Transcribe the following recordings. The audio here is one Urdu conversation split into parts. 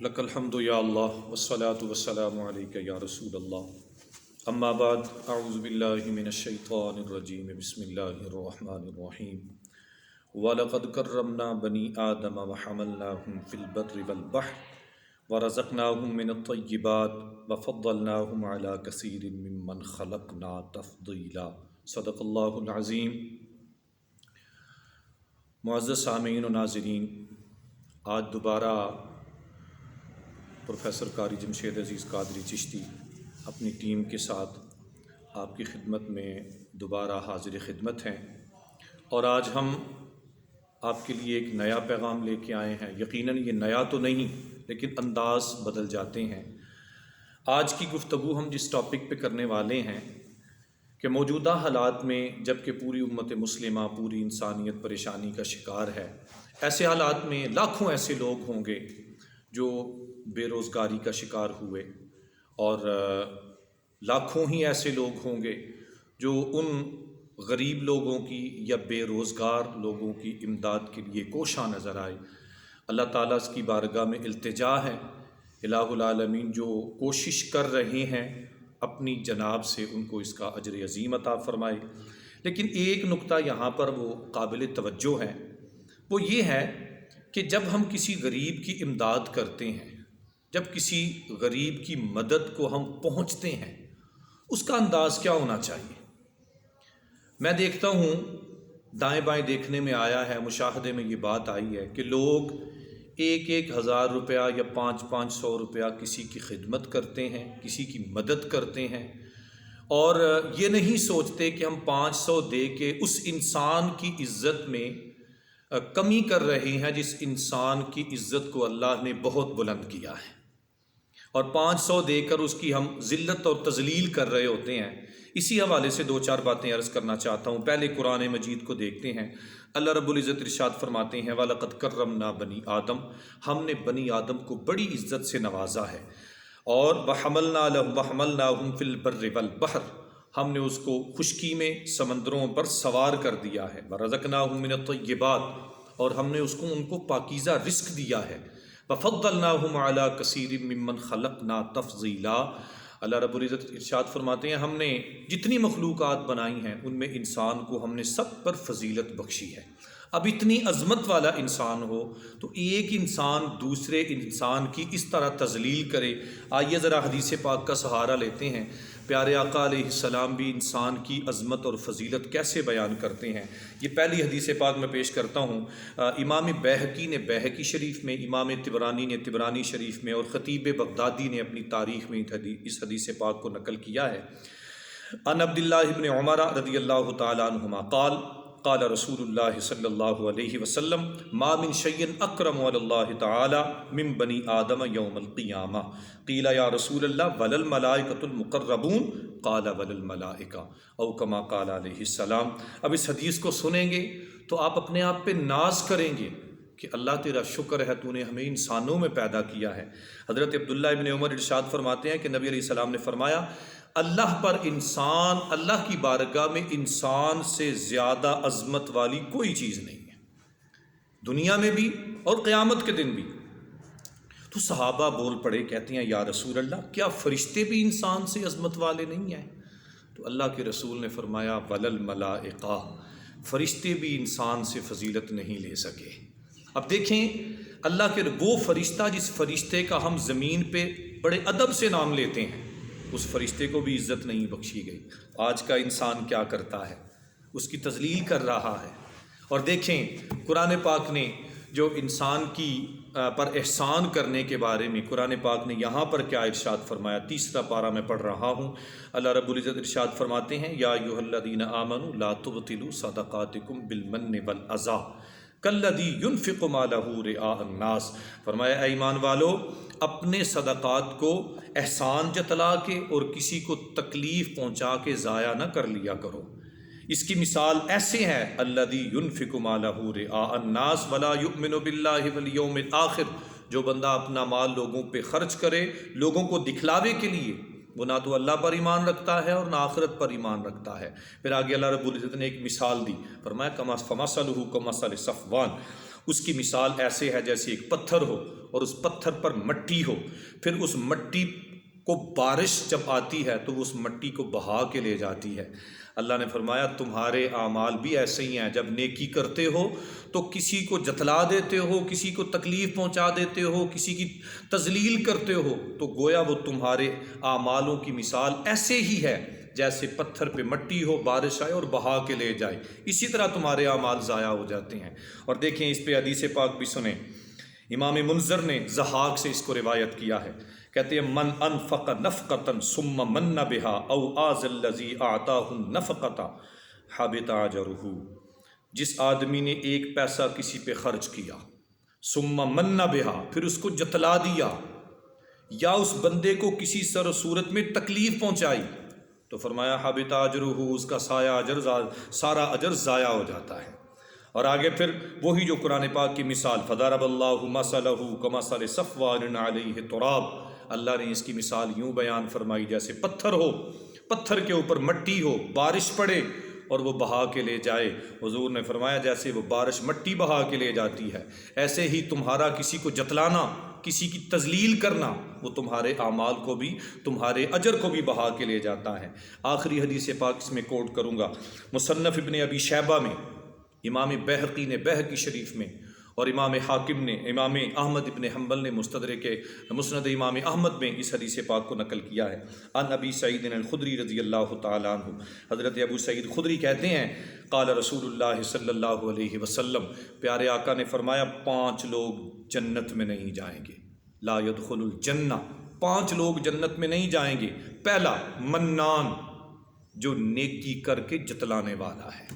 لک الحمد یا اللہ والصلاة والسلام علیک یا رسول اللہ اما بعد اعوذ باللہ من الشیطان الرجیم بسم اللہ الرحمن الرحیم وَلَقَدْ كَرَّمْنَا بَنِي آدَمَ وَحَمَلْنَاهُمْ فِي الْبَرِّ وَالْبَحْرِ وَرَزَقْنَاهُمْ مِنَ الطَّيِّبَاتِ وَفَضَّلْنَاهُمْ عَلَى كَثِيرٍ مِّمَّنْ خَلَقْنَا تَفْضِيلًا صدق اللہ العظیم۔ معزز سامعین و ناظرین، آج دوبارہ پروفیسر قاری جمشید عزیز قادری چشتی اپنی ٹیم کے ساتھ آپ کی خدمت میں دوبارہ حاضر خدمت ہیں، اور آج ہم آپ کے لیے ایک نیا پیغام لے کے آئے ہیں۔ یقیناً یہ نیا تو نہیں، لیکن انداز بدل جاتے ہیں۔ آج کی گفتگو ہم جس ٹاپک پہ کرنے والے ہیں کہ موجودہ حالات میں جب کہ پوری امت مسلمہ، پوری انسانیت پریشانی کا شکار ہے، ایسے حالات میں لاکھوں ایسے لوگ ہوں گے جو بے روزگاری کا شکار ہوئے، اور لاکھوں ہی ایسے لوگ ہوں گے جو ان غریب لوگوں کی یا بے روزگار لوگوں کی امداد کے لیے کوشاں نظر آئے۔ اللہ تعالیٰ اس کی بارگاہ میں التجا ہے، الہ العالمین جو کوشش کر رہے ہیں اپنی جناب سے ان کو اس کا اجر عظیم عطا فرمائے۔ لیکن ایک نقطہ یہاں پر وہ قابل توجہ ہے، وہ یہ ہے کہ جب ہم کسی غریب کی امداد کرتے ہیں، جب کسی غریب کی مدد کو ہم پہنچتے ہیں، اس کا انداز کیا ہونا چاہیے؟ میں دیکھتا ہوں، دائیں بائیں دیکھنے میں آیا ہے، مشاہدے میں یہ بات آئی ہے کہ لوگ 1,000 روپیہ یا 500 روپیہ کسی کی خدمت کرتے ہیں، کسی کی مدد کرتے ہیں، اور یہ نہیں سوچتے کہ ہم 500 دے کے اس انسان کی عزت میں کمی کر رہے ہیں جس انسان کی عزت کو اللہ نے بہت بلند کیا ہے، اور 500 دے کر اس کی ہم ذلت اور تذلیل کر رہے ہوتے ہیں۔ اسی حوالے سے 2-4 باتیں عرض کرنا چاہتا ہوں۔ پہلے قرآن مجید کو دیکھتے ہیں۔ اللہ رب العزت ارشاد فرماتے ہیں وَلَقَدْ كَرَّمْنَا بَنِي آدم، ہم نے بنی آدم کو بڑی عزت سے نوازا ہے، اور وَحَمَلْنَاهُمْ فِي الْبَرِّ وَالْبَحْرِ، ہم نے اس کو خشکی میں سمندروں پر سوار کر دیا ہے، وَرَزَقْنَاهُمْ مِنَ الطَّيِّبَاتِ، اور ہم نے ان کو پاکیزہ رزق دیا ہے، وَفَضَّلْنَاهُمْ عَلَى كَثِيرٍ مِّمَّنْ خَلَقْنَا تَفْضِيلًا۔ اللہ رب العزت ارشاد فرماتے ہیں ہم نے جتنی مخلوقات بنائی ہیں ان میں انسان کو ہم نے سب پر فضیلت بخشی ہے۔ اب اتنی عظمت والا انسان ہو تو ایک انسان دوسرے انسان کی اس طرح تذلیل کرے۔ آئیے ذرا حدیث پاک کا سہارا لیتے ہیں۔ پیارے آقا علیہ السلام بھی انسان کی عظمت اور فضیلت کیسے بیان کرتے ہیں۔ یہ پہلی حدیث پاک میں پیش کرتا ہوں۔ امام بیہقی نے بیہقی شریف میں، امام طبرانی نے طبرانی شریف میں، اور خطیب بغدادی نے اپنی تاریخ میں اس حدیث پاک کو نقل کیا ہے۔ عن عبداللہ ابن عمر رضی اللہ تعالیٰ عنہما قال قال رسول اللہ صلی اللہ علیہ وسلم ما من شیء اکرم علی اللہ تعالی من بنی آدم یوم القیامہ قیل یا رسول اللہ ولا الملائکۃ المقربون قال ولا الملائکہ او کما قال علیہ السلام۔ اب اس حدیث کو سنیں گے تو آپ اپنے آپ پہ ناز کریں گے کہ اللہ تیرا شکر ہے تو نے ہمیں انسانوں میں پیدا کیا ہے۔ حضرت عبداللہ ابن عمر ارشاد فرماتے ہیں کہ نبی علیہ السلام نے فرمایا اللہ پر انسان، اللہ کی بارگاہ میں انسان سے زیادہ عظمت والی کوئی چیز نہیں ہے، دنیا میں بھی اور قیامت کے دن بھی۔ تو صحابہ بول پڑے، کہتے ہیں یا رسول اللہ کیا فرشتے بھی انسان سے عظمت والے نہیں ہیں؟ تو اللہ کے رسول نے فرمایا ولا الملائکہ، فرشتے بھی انسان سے فضیلت نہیں لے سکے۔ اب دیکھیں اللہ کے وہ فرشتہ جس فرشتے کا ہم زمین پہ بڑے ادب سے نام لیتے ہیں، اس فرشتے کو بھی عزت نہیں بخشی گئی۔ آج کا انسان کیا کرتا ہے؟ اس کی تذلیل کر رہا ہے۔ اور دیکھیں قرآن پاک نے جو انسان کی پر احسان کرنے کے بارے میں قرآن پاک نے یہاں پر کیا ارشاد فرمایا، 3 پارہ میں پڑھ رہا ہوں۔ اللہ رب العزت ارشاد فرماتے ہیں یا ایھا الذین آمنوا لا تبطلوا صدقاتکم بالمن والاذی کالذی ينفق مالہ رئاء الناس، فرمایا اے ایمان والو اپنے صدقات کو احسان جتلا کے اور کسی کو تکلیف پہنچا کے ضائع نہ کر لیا کرو۔ اس کی مثال ایسے ہے الذی ينفق مالہ رئاء الناس ولا یؤمن باللہ والیوم الآخر، جو بندہ اپنا مال لوگوں پہ خرچ کرے لوگوں کو دکھلاوے کے لیے، وہ نہ تو اللہ پر ایمان رکھتا ہے اور نہ آخرت پر ایمان رکھتا ہے۔ پھر آگے اللہ رب العزت نے ایک مثال دی، فرمایا فمثلہ کمثل صفوان، اس کی مثال ایسے ہے جیسے ایک پتھر ہو اور اس پتھر پر مٹی ہو، پھر اس مٹی کو بارش جب آتی ہے تو وہ اس مٹی کو بہا کے لے جاتی ہے۔ اللہ نے فرمایا تمہارے اعمال بھی ایسے ہی ہیں، جب نیکی کرتے ہو تو کسی کو جتلا دیتے ہو، کسی کو تکلیف پہنچا دیتے ہو، کسی کی تذلیل کرتے ہو، تو گویا وہ تمہارے اعمالوں کی مثال ایسے ہی ہے جیسے پتھر پہ مٹی ہو، بارش آئے اور بہا کے لے جائے، اسی طرح تمہارے اعمال ضائع ہو جاتے ہیں۔ اور دیکھیں اس پہ حدیث پاک بھی سنیں، امام منذر نے ضحاک سے اس کو روایت کیا ہے، کہتے ہیں من انفق نفقتا ثم من بها او آذى الذي اعطاه النفقة حبط اجره، جس آدمی نے ایک پیسہ کسی پہ خرچ کیا، ثم من بها، پھر اس کو جتلا دیا، یا اس بندے کو کسی سر و صورت میں تکلیف پہنچائی، تو فرمایا حبط اجرہ، اس کا سارا اجر ضائع ہو جاتا ہے۔ اور آگے پھر وہی جو قرآن پاک کی مثال، فضرب اللہ مثلہ کمثل صفوان علیہ تراب، اللہ نے اس کی مثال یوں بیان فرمائی جیسے پتھر ہو، پتھر کے اوپر مٹی ہو، بارش پڑے اور وہ بہا کے لے جائے۔ حضور نے فرمایا جیسے وہ بارش مٹی بہا کے لے جاتی ہے، ایسے ہی تمہارا کسی کو جتلانا، کسی کی تذلیل کرنا، وہ تمہارے اعمال کو بھی، تمہارے اجر کو بھی بہا کے لے جاتا ہے۔ آخری حدیث پاک اس میں کوٹ کروں گا، مصنف ابن ابی شیبہ میں، امام بہقی نے بہقی شریف میں، اور امام حاکم نے، امام احمد ابن حنبل نے مسند امام احمد میں اس حدیث پاک کو نقل کیا ہے۔ عن ابی سعید الخدری رضی اللہ تعالیٰ عنہ، حضرت ابو سعید خدری کہتے ہیں قال رسول اللہ صلی اللہ علیہ وسلم، پیارے آقا نے فرمایا 5 لوگ جنت میں نہیں جائیں گے، لا يدخل الجنہ، 5 لوگ جنت میں نہیں جائیں گے۔ پہلا منان، جو نیکی کر کے جتلانے والا ہے،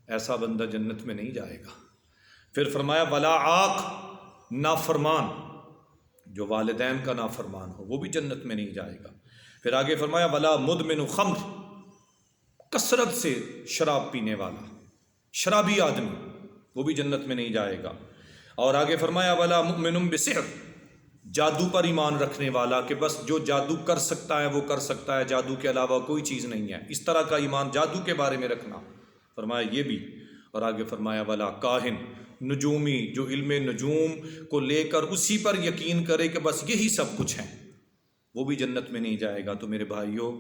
ایسا بندہ جنت میں نہیں جائے گا۔ پھر فرمایا ولا عاق، نافرمان، جو والدین کا نافرمان ہو وہ بھی جنت میں نہیں جائے گا۔ پھر آگے فرمایا ولا مدمن خمر، کثرت سے شراب پینے والا، شرابی آدمی، وہ بھی جنت میں نہیں جائے گا۔ اور آگے فرمایا ولا مؤمن بسحر، جادو پر ایمان رکھنے والا کہ بس جو جادو کر سکتا ہے وہ کر سکتا ہے، جادو کے علاوہ کوئی چیز نہیں ہے، اس طرح کا ایمان جادو کے بارے میں رکھنا، فرمایا یہ بھی۔ اور آگے فرمایا ولا کاہن، نجومی، جو علم نجوم کو لے کر اسی پر یقین کرے کہ بس یہی سب کچھ ہیں، وہ بھی جنت میں نہیں جائے گا۔ تو میرے بھائیوں،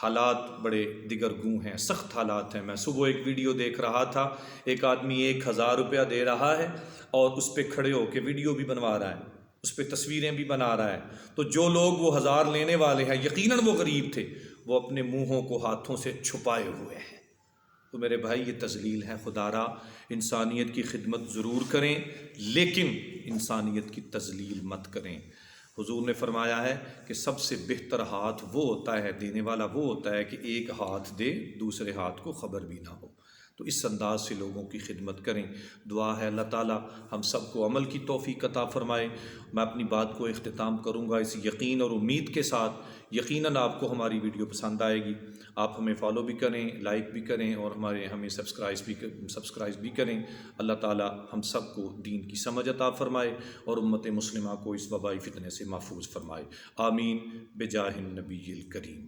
حالات بڑے دیگر گوں ہیں، سخت حالات ہیں۔ میں صبح ایک ویڈیو دیکھ رہا تھا، ایک آدمی 1000 روپیہ دے رہا ہے اور اس پہ کھڑے ہو کے ویڈیو بھی بنوا رہا ہے، اس پہ تصویریں بھی بنا رہا ہے۔ تو جو لوگ وہ 1000 لینے والے ہیں، یقیناً وہ غریب تھے، وہ اپنے منہوں کو ہاتھوں سے چھپائے ہوئے ہیں۔ تو میرے بھائی یہ تذلیل ہے۔ خدا را انسانیت کی خدمت ضرور کریں، لیکن انسانیت کی تذلیل مت کریں۔ حضور نے فرمایا ہے کہ سب سے بہتر ہاتھ وہ ہوتا ہے، دینے والا وہ ہوتا ہے کہ ایک ہاتھ دے دوسرے ہاتھ کو خبر بھی نہ ہو۔ تو اس انداز سے لوگوں کی خدمت کریں۔ دعا ہے اللہ تعالیٰ ہم سب کو عمل کی توفیق عطا فرمائے۔ میں اپنی بات کو اختتام کروں گا اس یقین اور امید کے ساتھ، یقیناً آپ کو ہماری ویڈیو پسند آئے گی، آپ ہمیں فالو بھی کریں، لائک بھی کریں اور ہمیں سبسکرائب بھی کریں۔ اللہ تعالیٰ ہم سب کو دین کی سمجھ عطا فرمائے اور امت مسلمہ کو اس وبائی فتنے سے محفوظ فرمائے۔ آمین بجاہ النبی الکریم۔